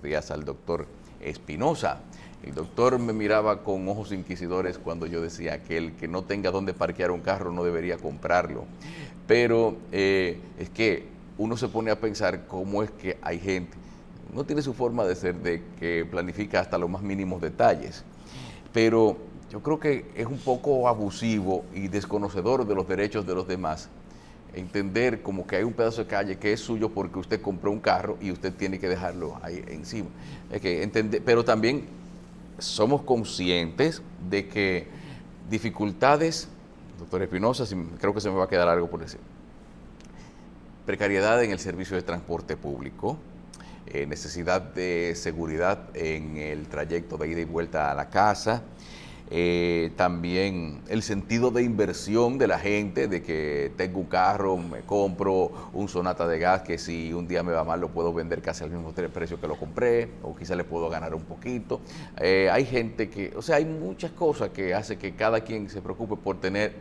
buenos días al doctor Espinosa. El doctor me miraba con ojos inquisidores cuando yo decía que el que no tenga dónde parquear un carro no debería comprarlo. Pero es que uno se pone a pensar cómo es que hay gente, uno tiene su forma de ser, de que planifica hasta los más mínimos detalles, pero yo creo que es un poco abusivo y desconocedor de los derechos de los demás entender como que hay un pedazo de calle que es suyo porque usted compró un carro y usted tiene que dejarlo ahí encima. Es que pero también somos conscientes de que dificultades, doctor Espinosa, creo que se me va a quedar algo por decir, precariedad en el servicio de transporte público, necesidad de seguridad en el trayecto de ida y vuelta a la casa, también el sentido de inversión de la gente, de que tengo un carro, me compro un Sonata de gas que si un día me va mal lo puedo vender casi al mismo precio que lo compré, o quizá le puedo ganar un poquito. Hay gente que, o sea, hay muchas cosas que hace que cada quien se preocupe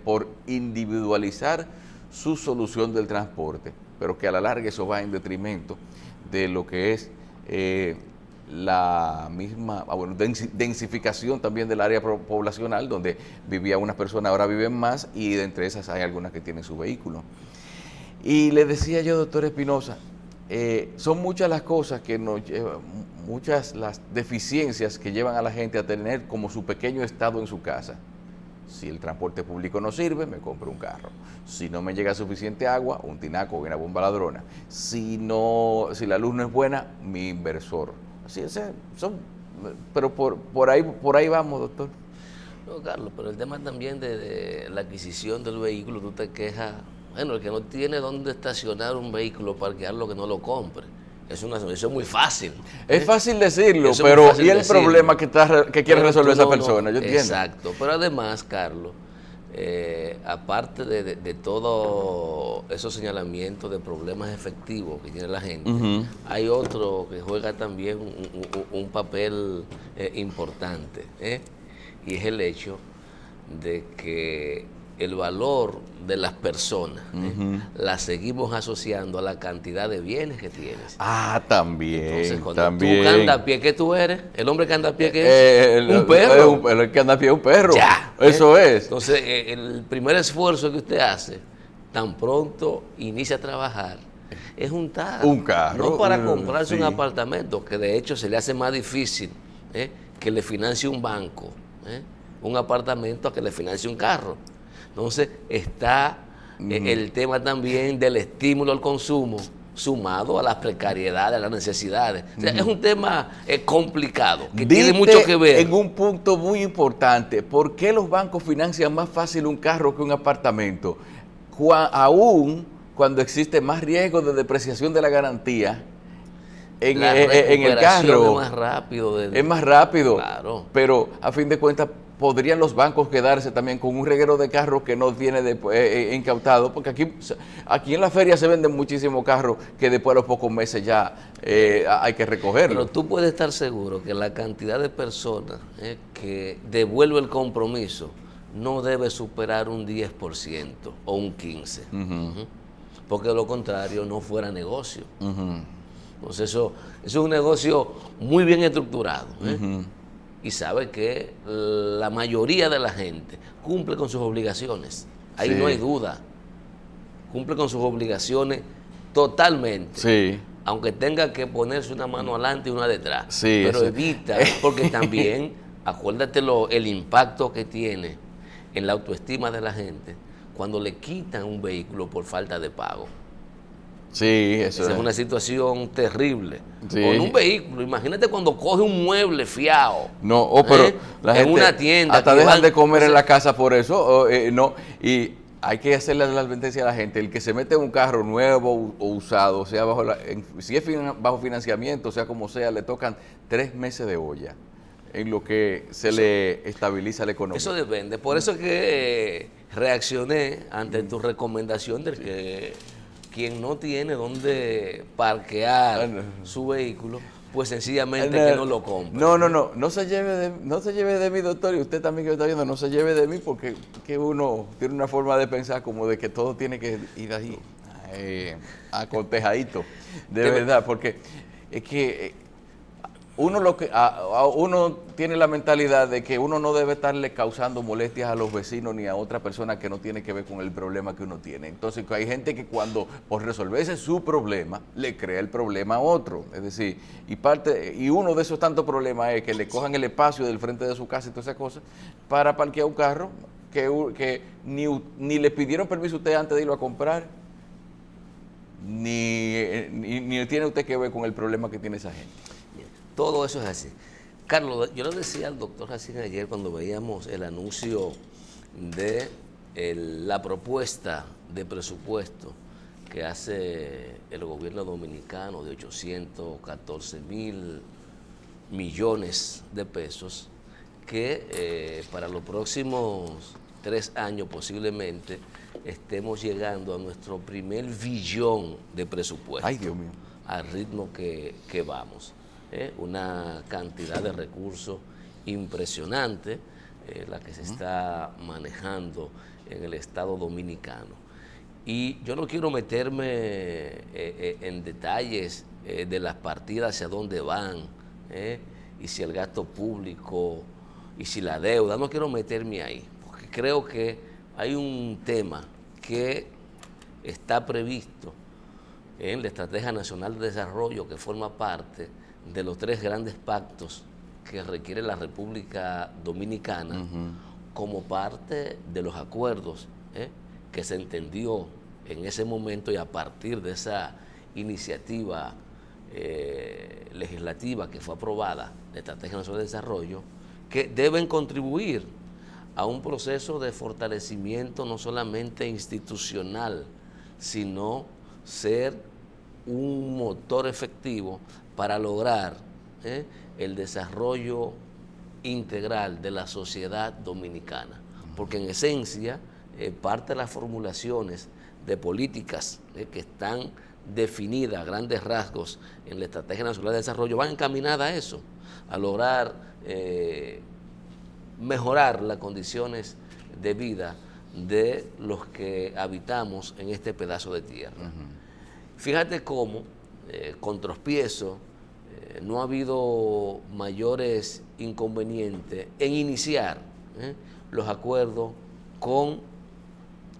por individualizar su solución del transporte, pero que a la larga eso va en detrimento de lo que es la misma densificación también del área poblacional, donde vivía una persona, ahora viven más, y de entre esas hay algunas que tienen su vehículo. Y le decía yo, doctor Espinosa, son muchas las cosas que nos llevan, muchas las deficiencias que llevan a la gente a tener como su pequeño estado en su casa. Si el transporte público no sirve, me compro un carro. Si no me llega suficiente agua, un tinaco o una bomba ladrona. Si la luz no es buena, mi inversor. Así es, pero por ahí vamos, doctor. No, Carlos, pero el tema también de la adquisición del vehículo, tú te quejas, bueno, el que no tiene dónde estacionar un vehículo, parquearlo, que no lo compre. Eso es muy fácil. Es fácil decirlo, pero ¿y el problema que quiere resolver esa persona? Yo entiendo. Exacto, pero además, Carlos, aparte de todos esos señalamientos de problemas efectivos que tiene la gente, hay otro que juega también un papel importante, y es el hecho de que el valor de las personas la seguimos asociando a la cantidad de bienes que tienes. Ah, también. Entonces, cuando también. tú andas a pie, ¿qué tú eres? El hombre que anda a pie, ¿qué es? Un perro. El que anda a pie es un perro. Ya. Eso es. Entonces, el primer esfuerzo que usted hace, tan pronto inicia a trabajar, es juntar. Un carro. No para comprarse sí. un apartamento, que de hecho se le hace más difícil que le financie un banco, un apartamento, a que le financie un carro. Entonces está el tema también del estímulo al consumo, sumado a las precariedades, a las necesidades. O sea, es un tema complicado, que tiene mucho que ver. En un punto muy importante, ¿por qué los bancos financian más fácil un carro que un apartamento? Aún cuando existe más riesgo de depreciación de la garantía en el carro. Es más rápido. Es más rápido, claro. Pero a fin de cuentas podrían los bancos quedarse también con un reguero de carros que no viene incautado, porque aquí en la feria se venden muchísimos carros que después de los pocos meses ya hay que recogerlos. Pero tú puedes estar seguro que la cantidad de personas que devuelve el compromiso no debe superar un 10% o un 15%, porque de lo contrario no fuera negocio. Entonces eso es un negocio muy bien estructurado. Y sabe que la mayoría de la gente cumple con sus obligaciones. Ahí sí. No hay duda. Cumple con sus obligaciones totalmente. Sí. Aunque tenga que ponerse una mano adelante y una detrás. Sí, pero evita, porque también, acuérdate el impacto que tiene en la autoestima de la gente cuando le quitan un vehículo por falta de pago. Sí, eso Esa es una situación terrible. Sí. Con un vehículo, imagínate cuando coge un mueble fiado. No, pero la gente en una tienda. Hasta dejan de comer en la casa por eso. No, y hay que hacerle la advertencia a la gente: el que se mete en un carro nuevo o usado, sea si es bajo financiamiento, sea como sea, le tocan 3 meses de olla en lo que se le estabiliza la economía. Eso depende. Por eso que reaccioné ante tu recomendación de que quien no tiene dónde parquear su vehículo, pues sencillamente que no lo compre. No se lleve de mí, doctor, y usted también que está viendo, no se lleve de mí, porque que uno tiene una forma de pensar como de que todo tiene que ir ahí acotejadito, de verdad, porque es que uno tiene la mentalidad de que uno no debe estarle causando molestias a los vecinos ni a otra persona que no tiene que ver con el problema que uno tiene. Entonces hay gente que cuando por resolverse su problema le crea el problema a otro. Es decir, y uno de esos tantos problemas es que le cojan el espacio del frente de su casa y todas esas cosas para parquear un carro que ni le pidieron permiso a usted antes de irlo a comprar, ni tiene usted que ver con el problema que tiene esa gente. Todo eso es así. Carlos, yo le decía al doctor Racine ayer cuando veíamos el anuncio de la propuesta de presupuesto que hace el gobierno dominicano de 814.000 millones de pesos, que para los próximos 3 años posiblemente estemos llegando a nuestro primer billón de presupuesto. Ay, Dios mío. Al ritmo que vamos. Una cantidad de recursos impresionante la que se está manejando en el Estado dominicano. Y yo no quiero meterme en detalles de las partidas, hacia dónde van, y si el gasto público, y si la deuda, no quiero meterme ahí, porque creo que hay un tema que está previsto en la Estrategia Nacional de Desarrollo, que forma parte de los 3 grandes pactos que requiere la República Dominicana, como parte de los acuerdos que se entendió en ese momento, y a partir de esa iniciativa legislativa que fue aprobada, la Estrategia Nacional de Desarrollo, que deben contribuir a un proceso de fortalecimiento no solamente institucional, sino ser un motor efectivo para lograr el desarrollo integral de la sociedad dominicana. Porque en esencia, parte de las formulaciones de políticas que están definidas a grandes rasgos en la Estrategia Nacional de Desarrollo van encaminadas a eso, a lograr mejorar las condiciones de vida de los que habitamos en este pedazo de tierra. Fíjate cómo, con tropiezos, no ha habido mayores inconvenientes en iniciar los acuerdos con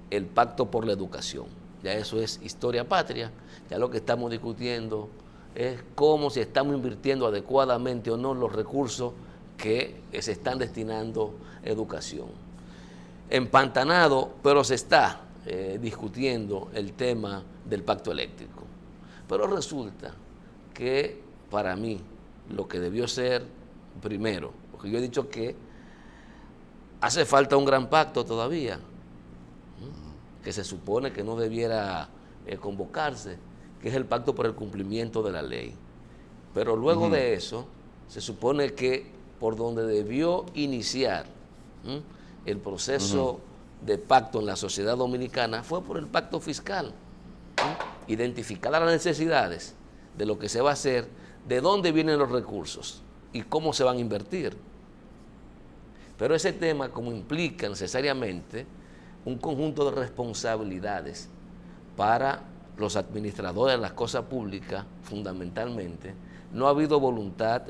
el Pacto por la Educación. Ya eso es historia patria. Ya lo que estamos discutiendo es cómo si estamos invirtiendo adecuadamente o no los recursos que se están destinando a educación. Empantanado, pero se está discutiendo el tema del pacto eléctrico. Pero resulta que para mí lo que debió ser primero, porque yo he dicho que hace falta un gran pacto todavía, que se supone que no debiera convocarse, que es el pacto por el cumplimiento de la ley. Pero luego de eso, se supone que por donde debió iniciar el proceso de pacto en la sociedad dominicana fue por el pacto fiscal. Identificar las necesidades de lo que se va a hacer, de dónde vienen los recursos y cómo se van a invertir. Pero ese tema, como implica necesariamente un conjunto de responsabilidades para los administradores de las cosas públicas, fundamentalmente, no ha habido voluntad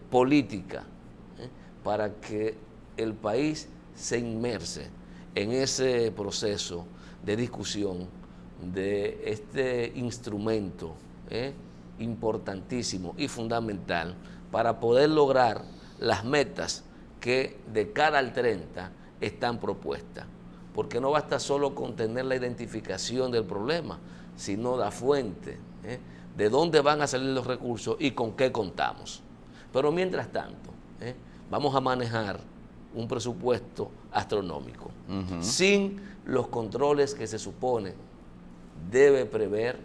política para que el país se inmerse en ese proceso de discusión de este instrumento importantísimo y fundamental para poder lograr las metas que de cara al 30 están propuestas. Porque no basta solo con tener la identificación del problema, sino la fuente, de dónde van a salir los recursos y con qué contamos. Pero mientras tanto, vamos a manejar un presupuesto astronómico, sin los controles que se supone debe prever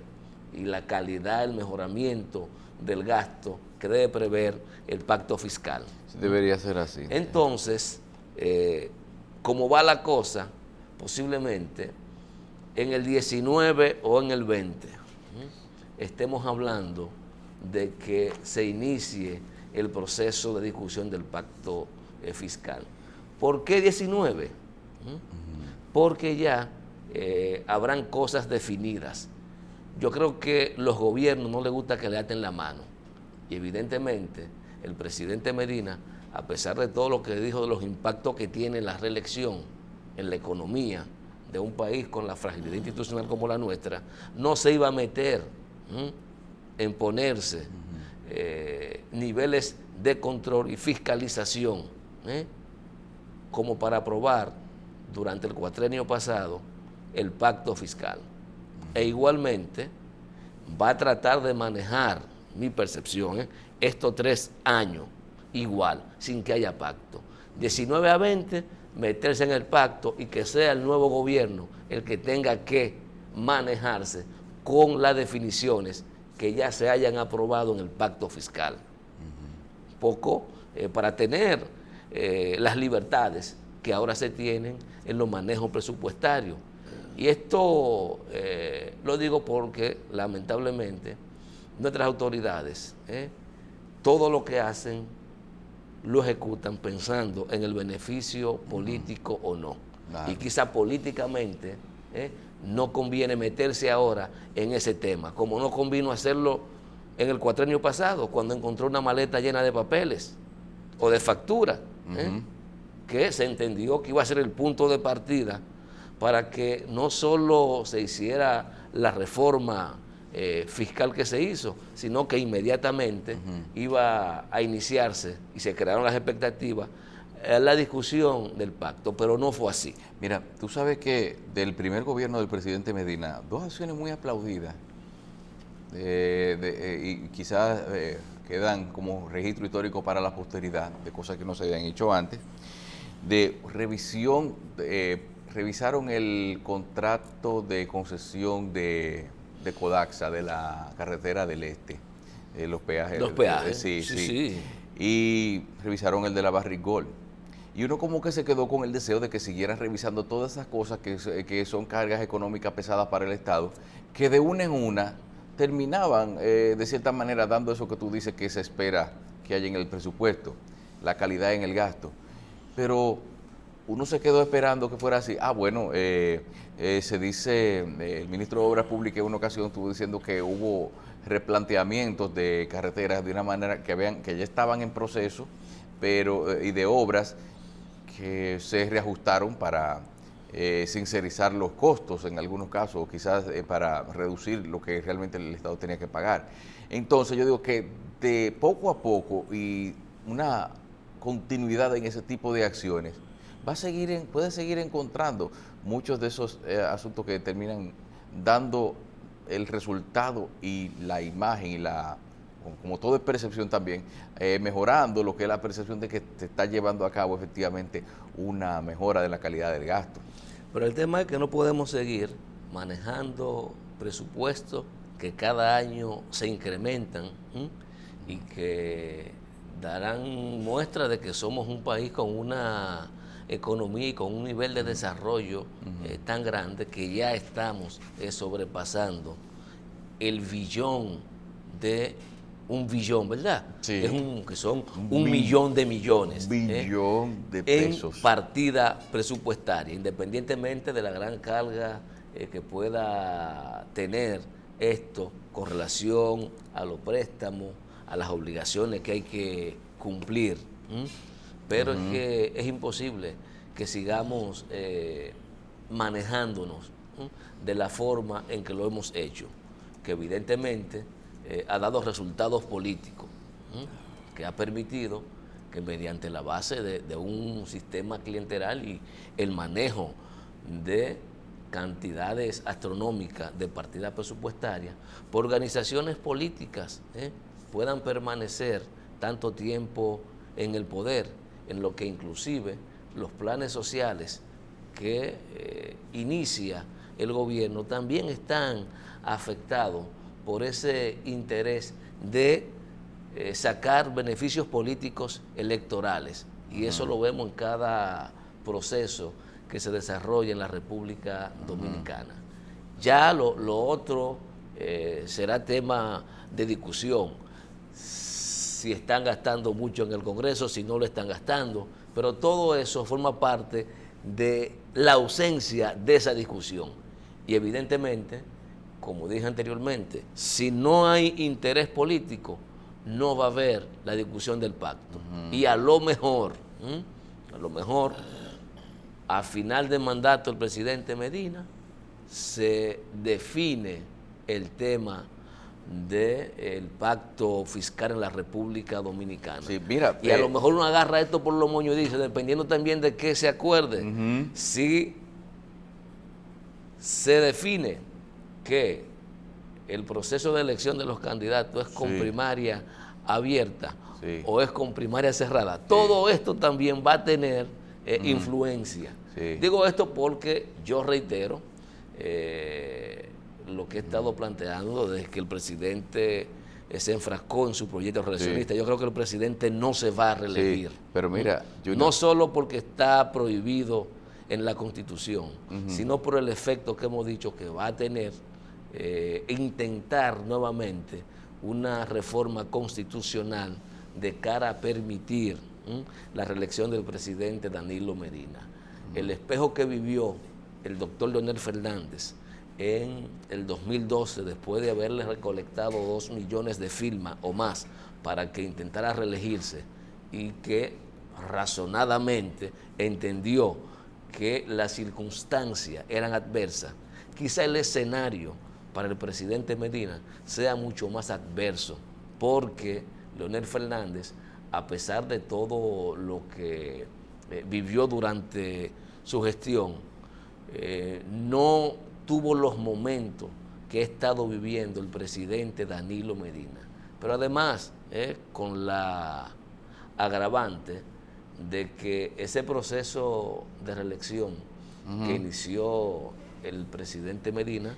y la calidad, el mejoramiento del gasto que debe prever el pacto fiscal. Debería ser así. Entonces, como va la cosa, posiblemente en el 19 o en el 20 estemos hablando de que se inicie el proceso de discusión del pacto fiscal. ¿Por qué 19? Porque ya habrán cosas definidas. Yo creo que los gobiernos no les gusta que le aten la mano. Y evidentemente el presidente Medina, a pesar de todo lo que dijo de los impactos que tiene la reelección en la economía de un país con la fragilidad institucional como la nuestra, no se iba a meter en ponerse niveles de control y fiscalización como para aprobar durante el cuatrenio pasado el pacto fiscal. E igualmente va a tratar de manejar, mi percepción, estos 3 años igual, sin que haya pacto. 19 a 20, meterse en el pacto y que sea el nuevo gobierno el que tenga que manejarse con las definiciones que ya se hayan aprobado en el pacto fiscal. Poco para tener las libertades que ahora se tienen en los manejos presupuestarios. Y esto lo digo porque lamentablemente nuestras autoridades todo lo que hacen lo ejecutan pensando en el beneficio político o no. Claro. Y quizá políticamente no conviene meterse ahora en ese tema, como no convino hacerlo en el cuatrenio pasado, cuando encontró una maleta llena de papeles o de facturas, que se entendió que iba a ser el punto de partida para que no solo se hiciera la reforma fiscal que se hizo, sino que inmediatamente iba a iniciarse y se crearon las expectativas la discusión del pacto, pero no fue así. Mira, tú sabes que del primer gobierno del presidente Medina, 2 acciones muy aplaudidas y quizás quedan como registro histórico para la posteridad de cosas que no se habían hecho antes, de revisión, revisaron el contrato de concesión de Codaxa, de la carretera del Este, los peajes. Los peajes, sí. Y revisaron el de la Barrigol. Y uno como que se quedó con el deseo de que siguieran revisando todas esas cosas que son cargas económicas pesadas para el Estado, que de una en una terminaban, de cierta manera, dando eso que tú dices que se espera que haya en el presupuesto, la calidad en el gasto. Pero uno se quedó esperando que fuera así. Bueno, se dice, el ministro de Obras Públicas en una ocasión estuvo diciendo que hubo replanteamientos de carreteras de una manera que ya estaban en proceso, pero y de obras que se reajustaron para sincerizar los costos en algunos casos, o quizás para reducir lo que realmente el Estado tenía que pagar. Entonces yo digo que de poco a poco y una continuidad en ese tipo de acciones, puede seguir encontrando muchos de esos asuntos que terminan dando el resultado y la imagen y como todo es percepción también, mejorando lo que es la percepción de que se está llevando a cabo efectivamente una mejora de la calidad del gasto. Pero el tema es que no podemos seguir manejando presupuestos que cada año se incrementan y que darán muestra de que somos un país con una economía y con un nivel de desarrollo tan grande que ya estamos sobrepasando el billón de un billón, ¿verdad? Sí. Que son un millón de millones. Billón de pesos. En partida presupuestaria, independientemente de la gran carga que pueda tener esto con relación a los préstamos, a las obligaciones que hay que cumplir. Pero es que es imposible que sigamos manejándonos de la forma en que lo hemos hecho, que evidentemente ha dado resultados políticos, que ha permitido que mediante la base de un sistema clientelar y el manejo de cantidades astronómicas de partidas presupuestarias, por organizaciones políticas puedan permanecer tanto tiempo en el poder, en lo que inclusive los planes sociales que inicia el gobierno también están afectados por ese interés de sacar beneficios políticos electorales. Y eso lo vemos en cada proceso que se desarrolla en la República Dominicana. Ya lo otro será tema de discusión, si están gastando mucho en el Congreso, si no lo están gastando, pero todo eso forma parte de la ausencia de esa discusión. Y evidentemente, como dije anteriormente, si no hay interés político, no va a haber la discusión del pacto. Y a lo mejor, a final de mandato del presidente Medina, se define el tema del pacto fiscal en la República Dominicana. Sí, mira, y a lo mejor uno agarra esto por los moños y dice, dependiendo también de qué se acuerde, si se define que el proceso de elección de los candidatos es con primaria abierta o es con primaria cerrada, todo esto también va a tener influencia. Digo esto porque yo reitero lo que he estado planteando desde que el presidente se enfrascó en su proyecto reeleccionista. Yo creo que el presidente no se va a reelegir. Pero mira, no solo porque está prohibido en la Constitución, sino por el efecto que hemos dicho que va a tener intentar nuevamente una reforma constitucional de cara a permitir la reelección del presidente Danilo Medina. El espejo que vivió el doctor Leonel Fernández en el 2012, después de haberle recolectado 2 millones de firmas o más para que intentara reelegirse y que razonadamente entendió que las circunstancias eran adversas, quizá el escenario para el presidente Medina sea mucho más adverso, porque Leonel Fernández, a pesar de todo lo que vivió durante su gestión, no tuvo los momentos que ha estado viviendo el presidente Danilo Medina. Pero además, con la agravante de que ese proceso de reelección que inició el presidente Medina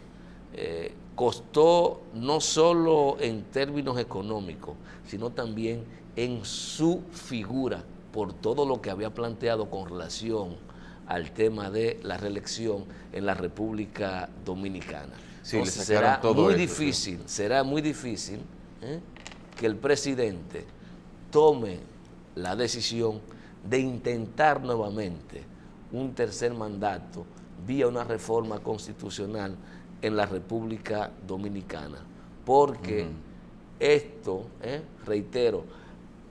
costó no solo en términos económicos, sino también en su figura, por todo lo que había planteado con relación al tema de la reelección en la República Dominicana. Sí, entonces será muy difícil que el presidente tome la decisión de intentar nuevamente un tercer mandato vía una reforma constitucional en la República Dominicana, porque esto, reitero,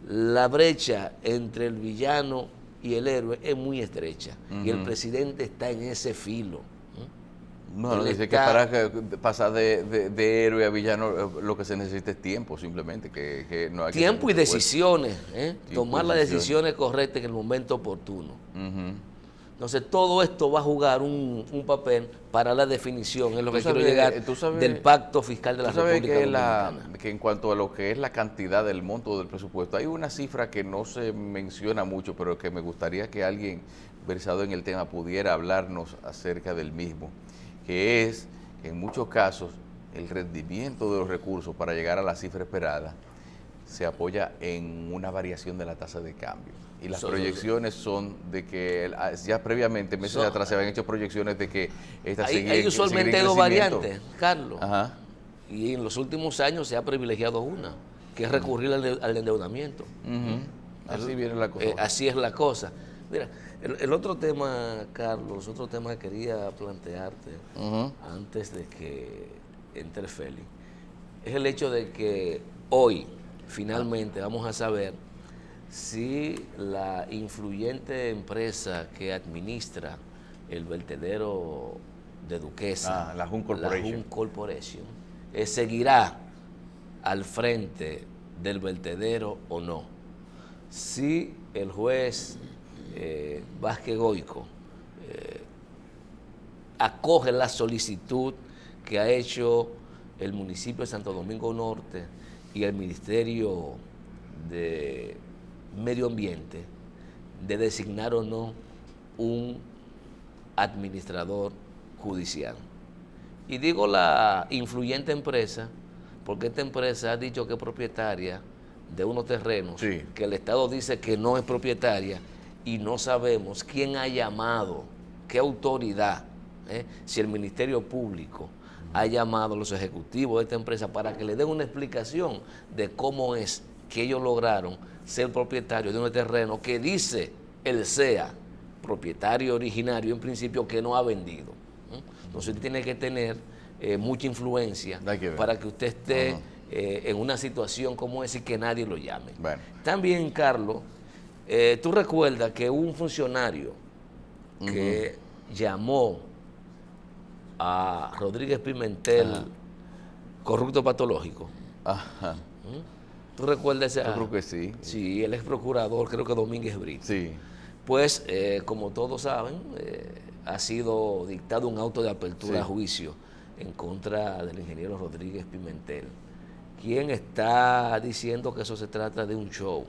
la brecha entre el villano y el héroe es muy estrecha, y el presidente está en ese filo. No, dice que para pasar de héroe a villano lo que se necesita es tiempo, simplemente. Que no hay tiempo y decisiones, tomar las decisiones correctas en el momento oportuno. Entonces todo esto va a jugar un papel para la definición, es lo que quiero llegar, del pacto fiscal de la República Dominicana. Que en cuanto a lo que es la cantidad del monto del presupuesto, hay una cifra que no se menciona mucho, pero que me gustaría que alguien versado en el tema pudiera hablarnos acerca del mismo, que es, en muchos casos, el rendimiento de los recursos para llegar a la cifra esperada se apoya en una variación de la tasa de cambio. Y las proyecciones son de que ya previamente, meses atrás, se habían hecho proyecciones de que estas hay usualmente dos variantes, Carlos. Y en los últimos años se ha privilegiado una, que es recurrir al endeudamiento. Así viene la cosa. Así es la cosa. Mira, el otro tema, Carlos, otro tema que quería plantearte antes de que entre Félix, es el hecho de que hoy, finalmente, vamos a saber si la influyente empresa que administra el vertedero de Duquesa, la Jun Corporation, seguirá al frente del vertedero o no. Si el juez Vázquez Goico acoge la solicitud que ha hecho el municipio de Santo Domingo Norte y el Ministerio de Medio Ambiente de designar o no un administrador judicial. Y digo la influyente empresa porque esta empresa ha dicho que es propietaria de unos terrenos que el Estado dice que no es propietaria, y no sabemos quién ha llamado, qué autoridad, si el Ministerio Público ha llamado a los ejecutivos de esta empresa para que le den una explicación de cómo es que ellos lograron ser propietarios de un terreno que dice el SEA, propietario originario en principio, que no ha vendido. Entonces usted tiene que tener mucha influencia para que usted esté en una situación como esa y que nadie lo llame. Bueno. También, Carlos, tú recuerdas que hubo un funcionario que llamó a Rodríguez Pimentel corrupto patológico. Ajá. ¿Tú recuerdas ese? Yo creo que sí. Sí, el ex procurador, creo que Domínguez Brito. Sí. Pues, como todos saben, ha sido dictado un auto de apertura a Sí. juicio en contra del ingeniero Rodríguez Pimentel, quien está diciendo que eso se trata de un show,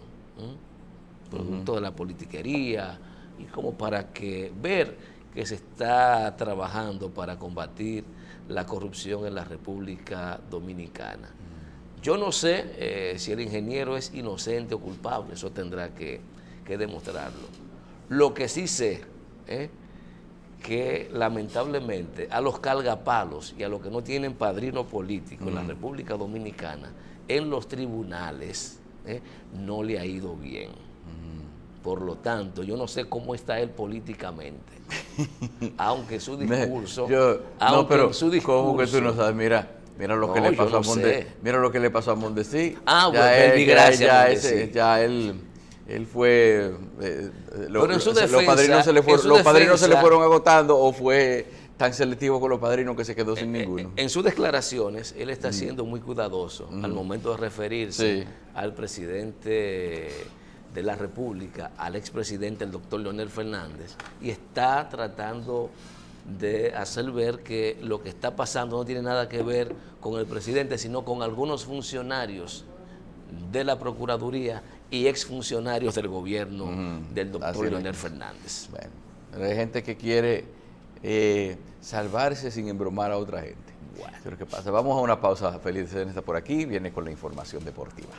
producto de la politiquería, y como para que ver que se está trabajando para combatir la corrupción en la República Dominicana. Yo no sé si el ingeniero es inocente o culpable, eso tendrá que demostrarlo. Lo que sí sé es que lamentablemente a los cargapalos y a los que no tienen padrino político en la República Dominicana, en los tribunales, no le ha ido bien. Por lo tanto, yo no sé cómo está él políticamente, aunque su discurso, no, pero ¿cómo que tú no sabes? Mira lo que le pasó a mira lo que le pasó a Mondesi. Ya él fue, los padrinos se le fueron agotando, o fue tan selectivo con los padrinos que se quedó sin ninguno. En sus declaraciones, él está siendo muy cuidadoso al momento de referirse al presidente de la República, al expresidente, el doctor Leonel Fernández, y está tratando de hacer ver que lo que está pasando no tiene nada que ver con el presidente, sino con algunos funcionarios de la Procuraduría y exfuncionarios del gobierno del doctor Leonel Fernández. Bueno, hay gente que quiere salvarse sin embromar a otra gente. Bueno. Pero ¿qué pasa? Vamos a una pausa. Feliz está por aquí, viene con la información deportiva.